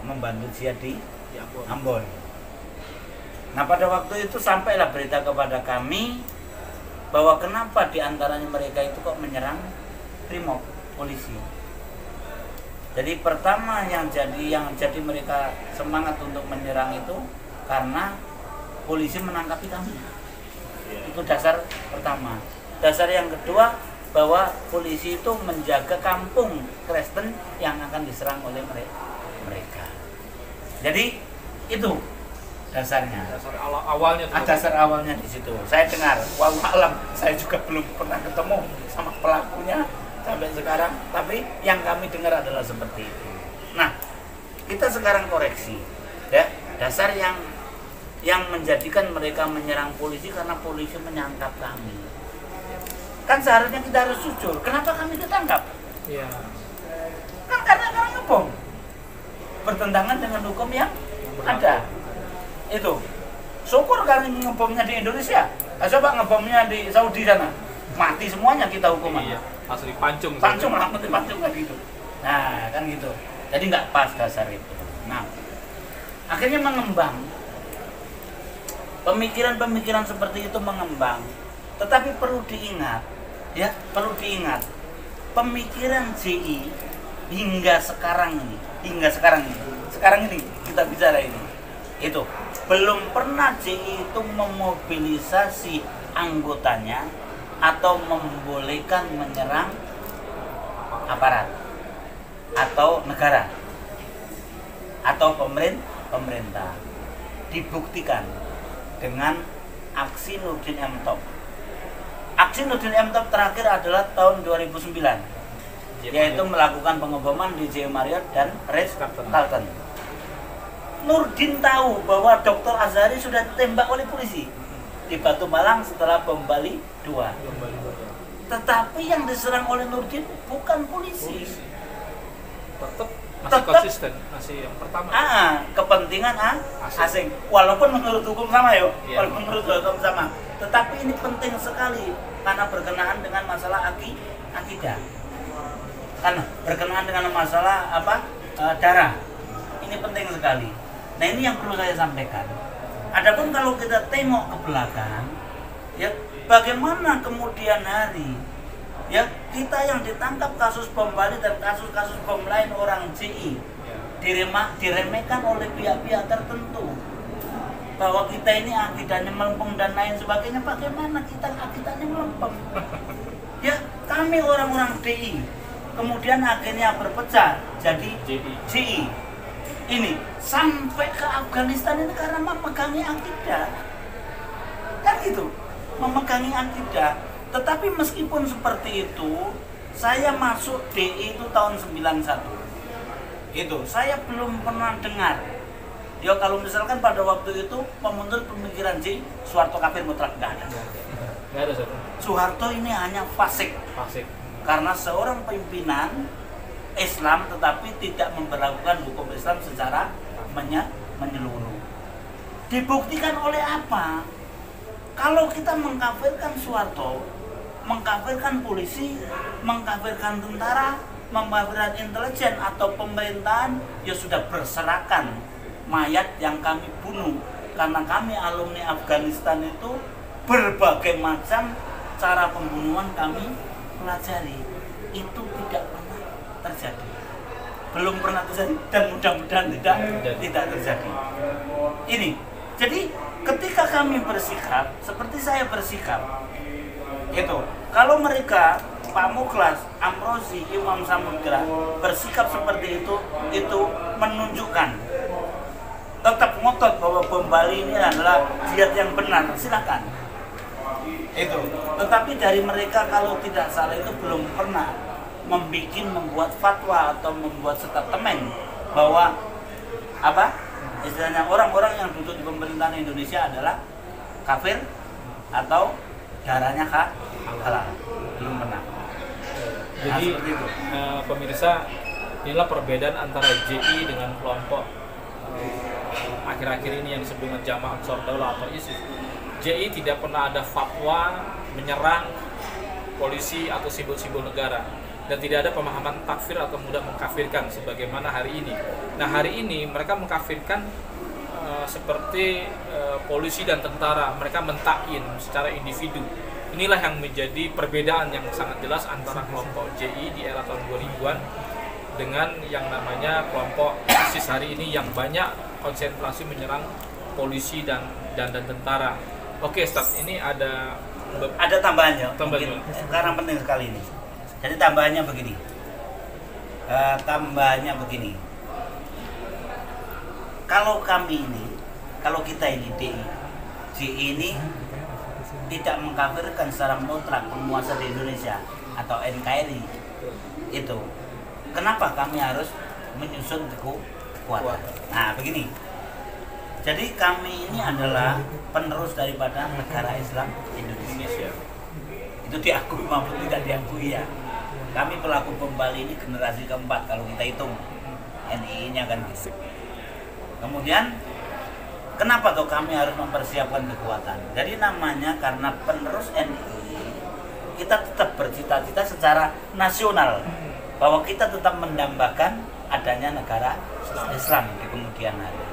[SPEAKER 2] membantu jihad di Ambon. Nah pada waktu itu sampailah berita kepada kami bahwa kenapa diantaranya mereka itu kok menyerang Brimob, polisi. Jadi pertama yang jadi mereka semangat untuk menyerang itu karena polisi menangkapi kami. Itu dasar pertama. Dasar yang kedua bahwa polisi itu menjaga kampung Kristen yang akan diserang oleh mereka. Jadi itu dasarnya. Dasar awalnya di situ. Saya dengar, wallahu alam, saya juga belum pernah ketemu sama pelakunya sampai sekarang, tapi yang kami dengar adalah seperti itu. Nah, kita sekarang koreksi, ya, dasar yang menjadikan mereka menyerang polisi karena polisi menyangkap kami. Kan seharusnya kita harus jujur. Kenapa kami ditangkap?
[SPEAKER 1] Iya.
[SPEAKER 2] Kan karena ngebom, bertentangan dengan hukum yang ada. Itu. Syukur kami ngebomnya di Indonesia. Coba ngebomnya di Saudi sana, mati semuanya kita hukuman.
[SPEAKER 1] Iya. Asli pancung
[SPEAKER 2] lah, pancung kan gitu. Nah, kan gitu. Jadi nggak pas dasar itu. Nah, akhirnya mengembang. Pemikiran-pemikiran seperti itu mengembang. Tetapi perlu diingat, ya, pemikiran JI hingga sekarang ini, sekarang ini kita bicara ini, itu belum pernah JI itu memobilisasi anggotanya atau membolehkan menyerang aparat atau negara atau pemerintah. Dibuktikan dengan aksi Nurdin M. Top. Aksi Nurdin M. Top terakhir adalah tahun 2009, yaitu melakukan pengeboman di J. Marriott dan Ritz Carlton. Nurdin tahu bahwa Dr. Azhari sudah ditembak oleh polisi di Batu Malang setelah bom Bali 2. Tetapi yang diserang oleh Nurdin bukan polisi.
[SPEAKER 1] Tetap konsisten, masih yang pertama.
[SPEAKER 2] Kepentingan asing. Walaupun menurut hukum sama sama. Tetapi ini penting sekali karena berkenaan dengan masalah akidah. Karena berkenaan dengan masalah darah. Ini penting sekali. Nah, ini yang perlu saya sampaikan. Adapun kalau kita tengok ke belakang, ya bagaimana kemudian hari, ya kita yang ditangkap kasus bom Bali dan kasus-kasus bom lain orang JI diremehkan oleh pihak-pihak tertentu bahwa kita ini akidahnya melempem dan lain sebagainya. Bagaimana kita akidahnya melempem? Ya kami orang-orang DI kemudian akhirnya berpecah jadi JI. Ini sampai ke Afghanistan ini karena memegangi akidah, kan gitu, memegangi akidah. Tetapi meskipun seperti itu, saya masuk DI itu tahun 91. Itu saya belum pernah dengar. Ya kalau misalkan pada waktu itu menurut pemikiran J, Soeharto kafir mutlak, nggak ada.
[SPEAKER 1] Nggak ada.
[SPEAKER 2] Soeharto ini hanya fasik. Karena seorang pimpinan Islam tetapi tidak memperlakukan hukum Islam secara menyeluruh. Dibuktikan oleh apa? Kalau kita mengkafirkan Soeharto, mengkafirkan polisi, mengkafirkan tentara, mengkafirkan intelijen atau pemerintahan, ya sudah berserakan mayat yang kami bunuh. Karena kami alumni Afghanistan itu berbagai macam cara pembunuhan kami pelajari. Itu tidak pernah terjadi, belum pernah terjadi dan mudah-mudahan tidak terjadi. Ini jadi ketika kami bersikap seperti saya bersikap itu, kalau mereka Pak Mukhlas, Amrozi, Imam Samudra bersikap seperti itu menunjukkan tetap ngotot bahwa bom Bali ini adalah jihad yang benar, silakan. Itu. Tetapi dari mereka kalau tidak salah itu belum pernah membuat fatwa atau membuat statement bahwa apa? Istilahnya orang-orang yang duduk di pemerintahan Indonesia adalah kafir atau darahnya halal. Belum pernah.
[SPEAKER 1] Jadi pemirsa, inilah perbedaan antara JI dengan kelompok akhir-akhir ini yang disebut dengan Jamaah Ansor Daulah atau ISIS. JI tidak pernah ada fatwa menyerang polisi atau simbol-simbol negara, dan tidak ada pemahaman takfir atau mudah mengkafirkan sebagaimana hari ini. Nah, hari ini mereka mengkafirkan seperti polisi dan tentara, mereka mentakin secara individu. Inilah yang menjadi perbedaan yang sangat jelas antara kelompok JI di era tahun 2000-an dengan yang namanya kelompok ISIS hari ini yang banyak konsentrasi menyerang polisi dan tentara. Oke, Ustaz, ini ada
[SPEAKER 2] tambahannya. Mungkin, karena penting sekali ini. Jadi tambahannya begini. Kalau kita ini DI ini tidak mengkafirkan secara mutlak penguasa di Indonesia atau NKRI itu, kenapa kami harus menyusun kekuatan? Nah, begini. Jadi kami ini adalah penerus daripada negara Islam Indonesia. Itu diakui maupun tidak diakui ya. Kami pelaku bom Bali ini generasi keempat kalau kita hitung NII-nya kan gitu. Kemudian kenapa tuh kami harus mempersiapkan kekuatan? Jadi namanya karena penerus NII, kita tetap bercita-cita secara nasional bahwa kita tetap mendambakan adanya negara Islam di kemudian hari.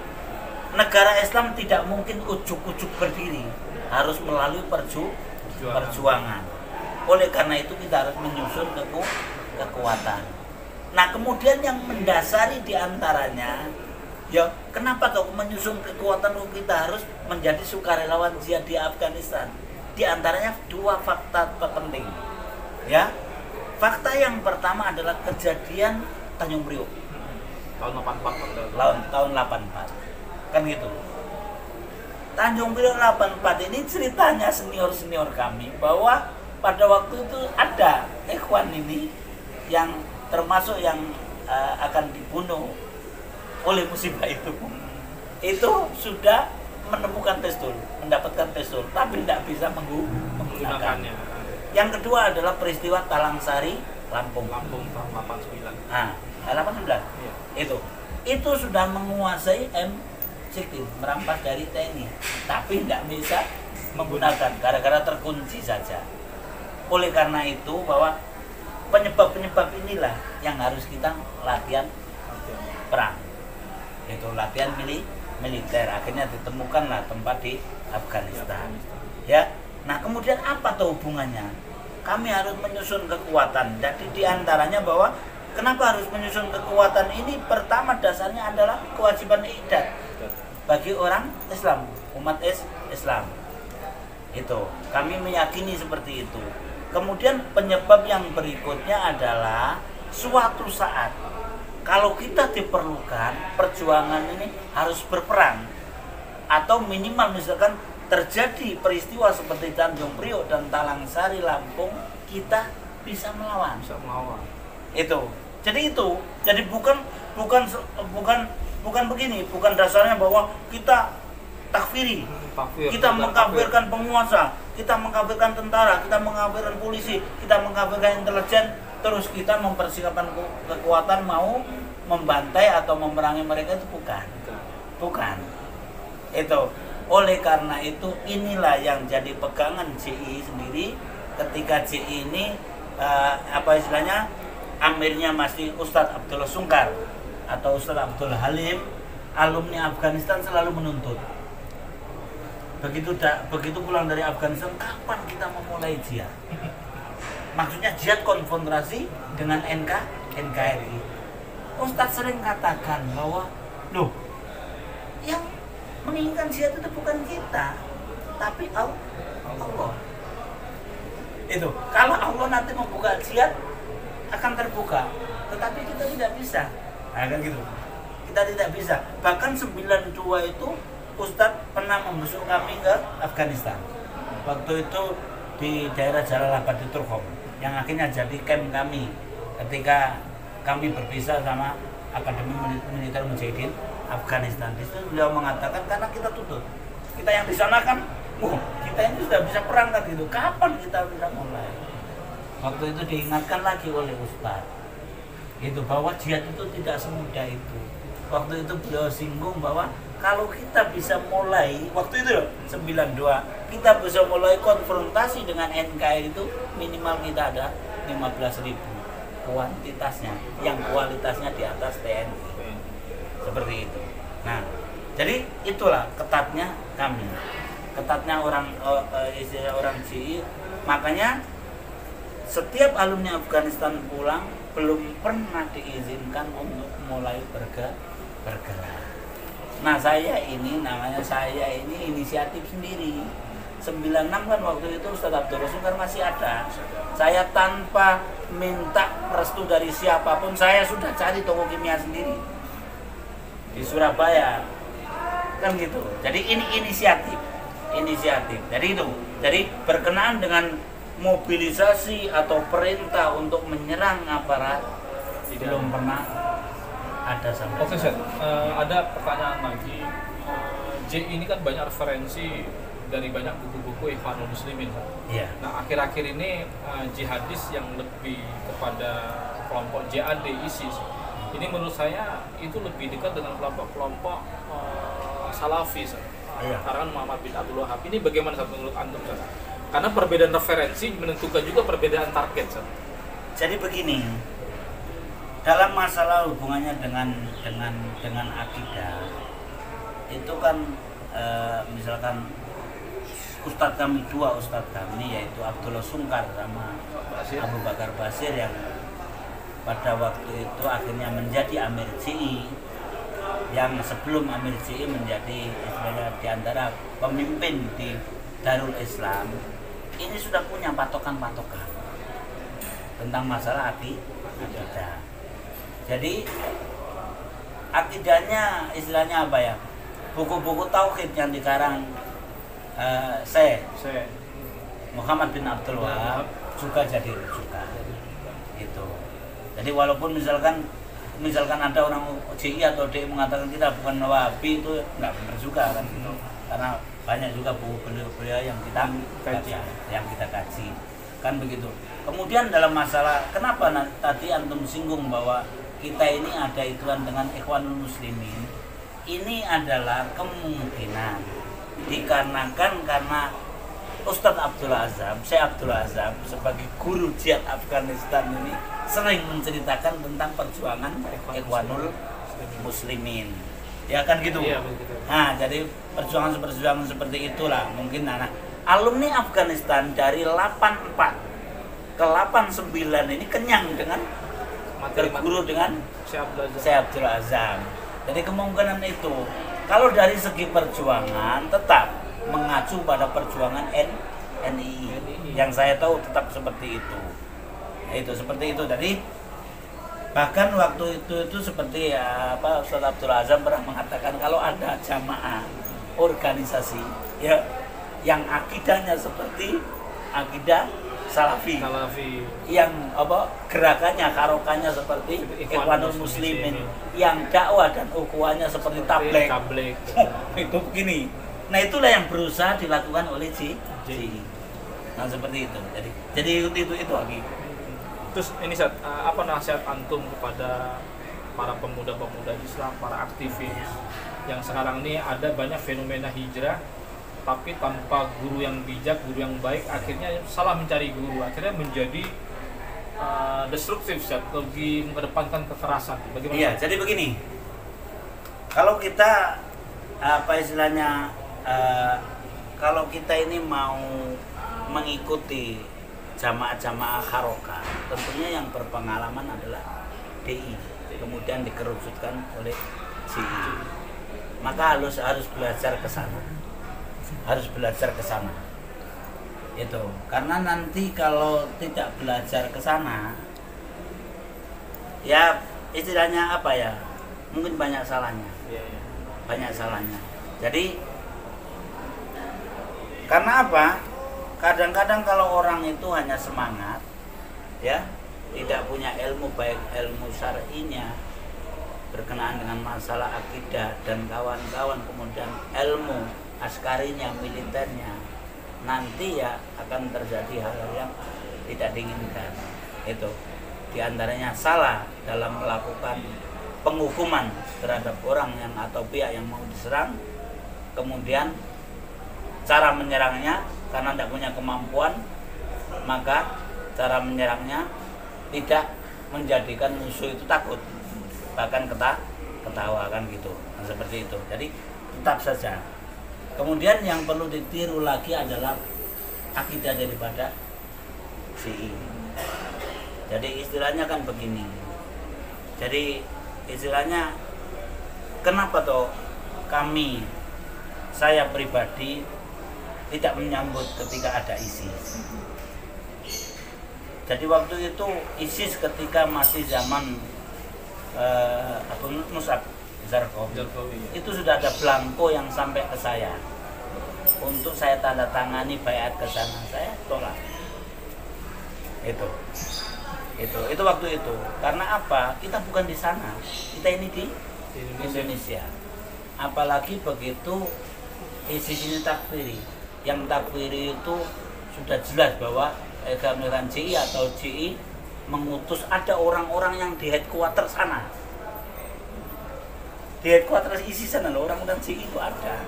[SPEAKER 2] Negara Islam tidak mungkin ujuk-ujuk berdiri, harus melalui perjuangan. Oleh karena itu kita harus menyusun kekuatan. Nah, kemudian yang mendasari diantaranya, ya kenapa tuh menyusun kekuatan kita harus menjadi sukarelawan jihad di Afghanistan? Di antaranya dua fakta terpenting. Ya, fakta yang pertama adalah kejadian Tanjung Priok
[SPEAKER 1] tahun 84.
[SPEAKER 2] Tahun 84. Kan gitu. Tanjung Priok 84 ini ceritanya senior kami bahwa pada waktu itu ada ikhwan ini yang termasuk yang akan dibunuh oleh musibah itu sudah menemukan pistol, mendapatkan pistol, tapi tidak bisa menggunakannya. Yang kedua adalah peristiwa Talang Sari, Lampung
[SPEAKER 1] tahun 89.
[SPEAKER 2] Nah, 89.
[SPEAKER 1] Iya.
[SPEAKER 2] Itu sudah menguasai M16, merampas dari TNI, tapi tidak bisa menggunakan gara-gara terkunci saja. Oleh karena itu bahwa penyebab-penyebab inilah yang harus kita latihan perang. Itu latihan militer. Akhirnya ditemukanlah tempat di Afghanistan. Ya. Nah, kemudian apa tuh hubungannya? Kami harus menyusun kekuatan. Jadi diantaranya bahwa kenapa harus menyusun kekuatan ini? Pertama dasarnya adalah kewajiban idat bagi orang Islam, umat Islam. Itu kami meyakini seperti itu. Kemudian penyebab yang berikutnya adalah suatu saat kalau kita diperlukan, perjuangan ini harus berperang, atau minimal misalkan terjadi peristiwa seperti Tanjung Priok dan Talang Sari Lampung, kita bisa melawan. Itu. Jadi bukan begini, bukan dasarnya bahwa kita takfiri, kita mengkafirkan penguasa, kita mengkafirkan tentara, kita mengkafirkan polisi, kita mengkafirkan intelijen, terus kita mempersiapkan kekuatan mau membantai atau memerangi mereka, itu bukan. Itu. Oleh karena itu inilah yang jadi pegangan JI sendiri ketika JI ini istilahnya amirnya masih Ustadz Abdullah Sungkar atau Ustadz Abdul Halim, alumni Afghanistan selalu menuntut. Begitu pulang dari Afghanistan, kapan kita memulai jihad? Maksudnya jihad konfrontasi dengan NKRI. Ustadz sering katakan bahwa yang menginginkan jihad itu bukan kita, tapi Allah. Itu kalau Allah nanti membuka jihad akan terbuka, tetapi kita tidak bisa. Nah, kan gitu. Kita tidak bisa. Bahkan 92 itu Ustadz pernah membesuk kami ke Afghanistan. Waktu itu di daerah Jalalabad di Turkom, yang akhirnya jadi camp kami ketika kami berpisah sama Akademi Militer Mujahidin Afghanistan. Di situ beliau mengatakan karena kita tutup, kita yang di sana kan, kita ini sudah bisa perang kan gitu. Kapan kita bisa mulai? Waktu itu diingatkan lagi oleh Ustadz, itu bahwa jihad itu tidak semudah itu. Waktu itu beliau singgung bahwa kalau kita bisa mulai waktu itu 92 kita bisa mulai konfrontasi dengan NKRI itu minimal kita ada 15.000 kuantitasnya, yang kualitasnya di atas TNI seperti itu. Nah, jadi itulah ketatnya kami, ketatnya orang GI. Makanya setiap alumni Afghanistan pulang belum pernah diizinkan untuk mulai bergerak. Nah, saya ini inisiatif sendiri. 96 kan waktu itu Ustadz Abdul Rasul kan masih ada. Saya tanpa minta restu dari siapapun, saya sudah cari toko kimia sendiri di Surabaya. Kan gitu. Jadi ini inisiatif. Jadi itu. Jadi berkenaan dengan mobilisasi atau perintah untuk menyerang aparat belum pernah ada sama.
[SPEAKER 1] Oke, Ustaz. Ada pertanyaan lagi. J ini kan banyak referensi dari banyak buku-buku Ikhwanul Muslimin.
[SPEAKER 2] Iya.
[SPEAKER 1] Nah, akhir-akhir ini jihadis yang lebih kepada kelompok JAD ISIS. Ini menurut saya itu lebih dekat dengan kelompok-kelompok Salafi.
[SPEAKER 2] Iya.
[SPEAKER 1] Karena Muhammad bin Abdul Wahab. Ini bagaimana menurut Antum, Ustaz? Karena perbedaan referensi menentukan juga perbedaan target, Ustaz.
[SPEAKER 2] Jadi begini. Dalam masalah hubungannya dengan akidah itu kan misalkan dua ustadz kami yaitu Abdullah Sungkar sama Abu Bakar Basir yang pada waktu itu akhirnya menjadi Amir GI, yang sebelum Amir GI menjadi istilahnya di antara pemimpin di Darul Islam, ini sudah punya patokan-patokan tentang masalah akidah. Jadi akidahnya istilahnya apa ya? Buku-buku tauhid yang dikarang Syekh Muhammad bin Abdul Wahab juga jadi rujukan. Gitu. Jadi walaupun misalkan ada orang JI atau DI mengatakan kita bukan Wahabi, itu nggak benar juga kan gitu. Karena banyak juga buku beliau yang kita kaji. Kan begitu. Kemudian dalam masalah kenapa tadi antum singgung bahwa kita ini ada ituan dengan Ikhwanul Muslimin, ini adalah kemungkinan dikarenakan karena Ustadz Abdul Azam, Syekh Abdul Azam sebagai guru jihad Afghanistan ini sering menceritakan tentang perjuangan Ikhwanul Muslimin. Ya kan gitu.
[SPEAKER 1] Iya, begitu.
[SPEAKER 2] Nah, jadi perjuangan seperti itulah mungkin. Nah, alumni Afghanistan dari 84 ke 89 ini kenyang dengan berguru dengan Syekh Abdul Azam. Jadi kemungkinan itu kalau dari segi perjuangan tetap mengacu pada perjuangan NI yang saya tahu tetap seperti itu. Itu seperti itu. Jadi bahkan waktu itu seperti Ustadz Abdul Azam pernah mengatakan kalau ada jamaah organisasi ya yang akidahnya seperti akidah Salafi. Yang gerakannya harokahnya seperti Ikhwanul Muslimin, yang dakwah dan ukhuwahnya seperti tabligh. Itu begini. Nah, itulah yang berusaha dilakukan oleh JI. Nah, seperti itu. Jadi itu lagi.
[SPEAKER 1] Terus ini apa nasihat antum kepada para pemuda-pemuda Islam, para aktivis yang sekarang ini ada banyak fenomena hijrah tapi tanpa guru yang bijak, guru yang baik, akhirnya salah mencari guru, akhirnya menjadi destruktif, lebih mengedepankan kekerasan. Bagaimana?
[SPEAKER 2] Iya, jadi begini. Kalau kita kalau kita ini mau mengikuti jamaah-jamaah harokah, tentunya yang berpengalaman adalah DI, kemudian dikerucutkan oleh JI. Maka harus belajar ke sana. Itu karena nanti kalau tidak belajar ke sana, ya istilahnya apa ya, mungkin banyak salahnya. Banyak salahnya. Jadi karena apa? Kadang-kadang kalau orang itu hanya semangat, ya, tidak punya ilmu, baik ilmu syar'inya berkenaan dengan masalah akidah dan kawan-kawan, kemudian ilmu askarinya, militernya, nanti ya akan terjadi hal yang tidak diinginkan. Itu diantaranya salah dalam melakukan penghukuman terhadap orang yang atau pihak yang mau diserang, kemudian cara menyerangnya karena tidak punya kemampuan, maka cara menyerangnya tidak menjadikan musuh itu takut, bahkan ketawa kan gitu. Nah, seperti itu. Jadi tetap saja. Kemudian yang perlu ditiru lagi adalah akidah daripada CI. Jadi istilahnya kan begini. Jadi istilahnya kenapa toh saya pribadi tidak menyambut ketika ada ISIS. Jadi waktu itu ISIS ketika masih zaman Abu Mus'ab Zarqawi, itu sudah ada belangko yang sampai ke saya untuk saya tanda tangani baiat ke sana, saya tolak. Itu waktu itu. Karena apa? Kita bukan di sana, kita ini di Indonesia. Apalagi begitu ISIS ini takfiri. Yang takfiri itu sudah jelas bahwa Gabungan CI atau CI mengutus ada orang-orang yang di headquarter sana. Di headquarter ISIS sana orang-orang CI itu ada.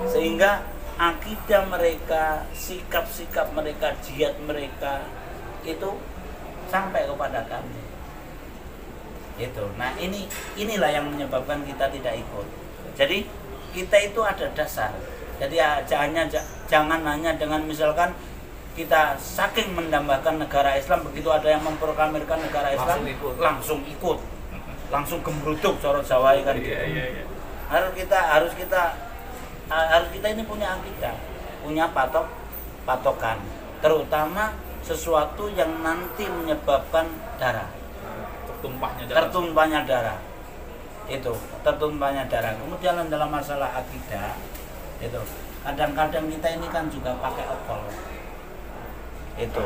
[SPEAKER 2] Sehingga akidah mereka, sikap-sikap mereka, jihad mereka itu sampai kepada kami. Itu. Nah, inilah yang menyebabkan kita tidak ikut. Jadi kita itu ada dasar. Jadi jangan hanya dengan misalkan kita saking mendambakan negara Islam, begitu ada yang memproklamirkan negara Islam langsung ikut, langsung gembruduk sorot Jawa kan gitu. Iya. Harus kita ini punya akidah, punya patokan, terutama sesuatu yang nanti menyebabkan tertumpahnya darah. Tertumpahnya darah. Kemudian dalam masalah akidah itu kadang-kadang kita ini kan juga pakai okol. Itu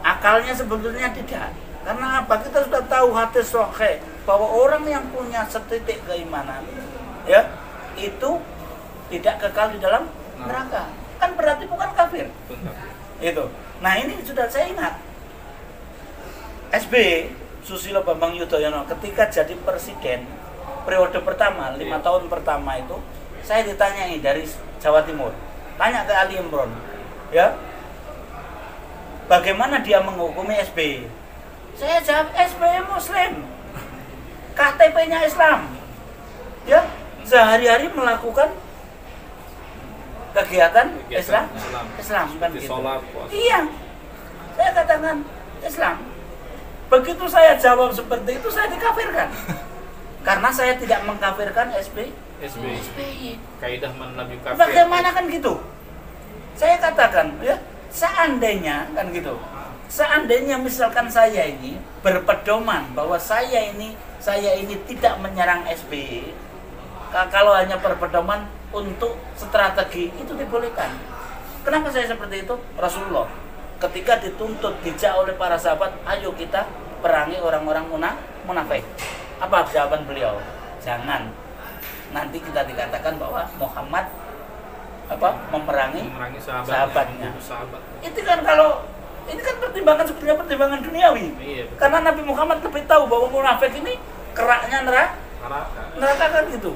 [SPEAKER 2] akalnya sebetulnya tidak. Karena apa? Kita sudah tahu hadis sahih bahwa orang yang punya setitik keimanan, ya, itu tidak kekal di dalam neraka. Kan berarti bukan kafir. Itu. Nah, ini sudah saya ingat. SBY Susilo Bambang Yudhoyono ketika jadi presiden periode pertama, 5 tahun pertama itu, saya ditanyai dari Jawa Timur, tanya ke Ali Imron, ya, bagaimana dia menghukumi SBY? Saya jawab, SBY Muslim, KTP-nya Islam, ya, sehari-hari melakukan kegiatan Islam kan gitu. Iya, saya katakan Islam. Begitu saya jawab seperti itu, saya dikafirkan. Karena saya tidak mengkafirkan SBY.
[SPEAKER 1] Kaidah man lam yukafir.
[SPEAKER 2] Bagaimana kan gitu? Saya katakan, ya, seandainya kan gitu. Seandainya misalkan saya ini berpedoman bahwa saya ini tidak menyerang SBY, kalau hanya berpedoman untuk strategi, itu dibolehkan. Kenapa saya seperti itu? Rasulullah ketika dituntut, dijak oleh para sahabat, ayo kita perangi orang-orang munafik. Apa jawaban beliau? Jangan. Nanti kita dikatakan bahwa Muhammad memerangi sahabatnya. Itu kan ini kan sebenarnya pertimbangan duniawi. Iya, karena Nabi Muhammad lebih tahu bahwa munafik ini keraknya neraka kan gitu.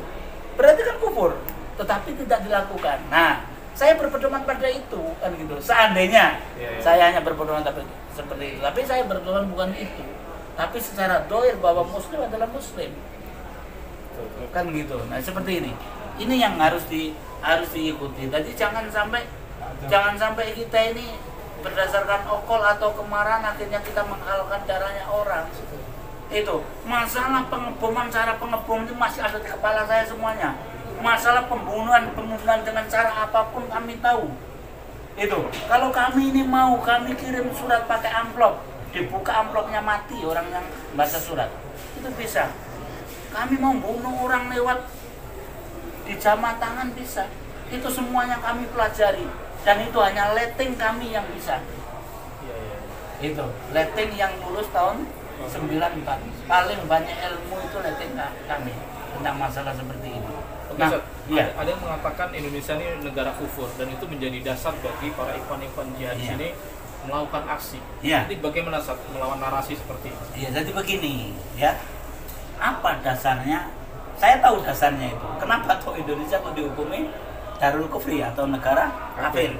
[SPEAKER 2] Berarti kan kufur, tetapi tidak dilakukan. Nah, saya berpedoman pada itu kan gitu. Seandainya saya hanya berpedoman seperti itu, tapi saya berpedoman bukan itu, tapi secara dohir bahwa Muslim adalah Muslim. Kan gitu. Nah, seperti ini. Ini yang harus diikuti. Jadi jangan sampai kita ini berdasarkan okol atau kemarahan akhirnya kita menghalalkan darahnya orang. Itu masalah pengeboman, cara pengebom itu masih ada di kepala saya semuanya. Masalah pembunuhan dengan cara apapun kami tahu. Itu kalau kami ini mau kami kirim surat pakai amplop, dibuka amplopnya mati orang yang baca surat, itu bisa. Kami mau bunuh orang lewat di jama tangan bisa. Itu semuanya kami pelajari, dan itu hanya letting kami yang bisa. Itu letting yang lulus tahun 94, paling banyak ilmu itu letting kami tentang masalah seperti ini.
[SPEAKER 1] Oke,
[SPEAKER 2] Nah,
[SPEAKER 1] iya. Ada yang mengatakan Indonesia ini negara kufur dan itu menjadi dasar bagi para ikhwan-ikhwan jihadis
[SPEAKER 2] Iya.
[SPEAKER 1] ini melakukan aksi.
[SPEAKER 2] Iya.
[SPEAKER 1] Jadi bagaimana Ustaz melawan narasi seperti itu?
[SPEAKER 2] Iya, jadi begini ya. Apa dasarnya? Saya tahu dasarnya itu. Kenapa tuh Indonesia kok dihukumi Darul Kufri atau negara kafir?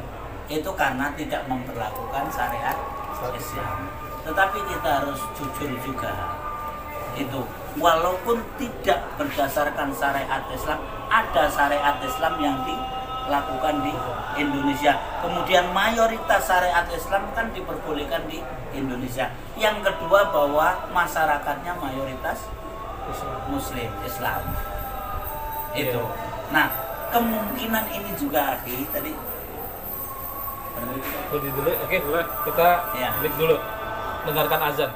[SPEAKER 2] Itu karena tidak memperlakukan syariat Islam. Tetapi kita harus jujur juga. Itu walaupun tidak berdasarkan syariat Islam, ada syariat Islam yang dilakukan di Indonesia. Kemudian mayoritas syariat Islam kan diperbolehkan di Indonesia. Yang kedua bahwa masyarakatnya mayoritas Muslim Islam. Itu. Nah, kemungkinan ini juga Aki tadi.
[SPEAKER 1] Dulu, oke, kita
[SPEAKER 2] Ya.
[SPEAKER 1] break dulu. Dengarkan azan.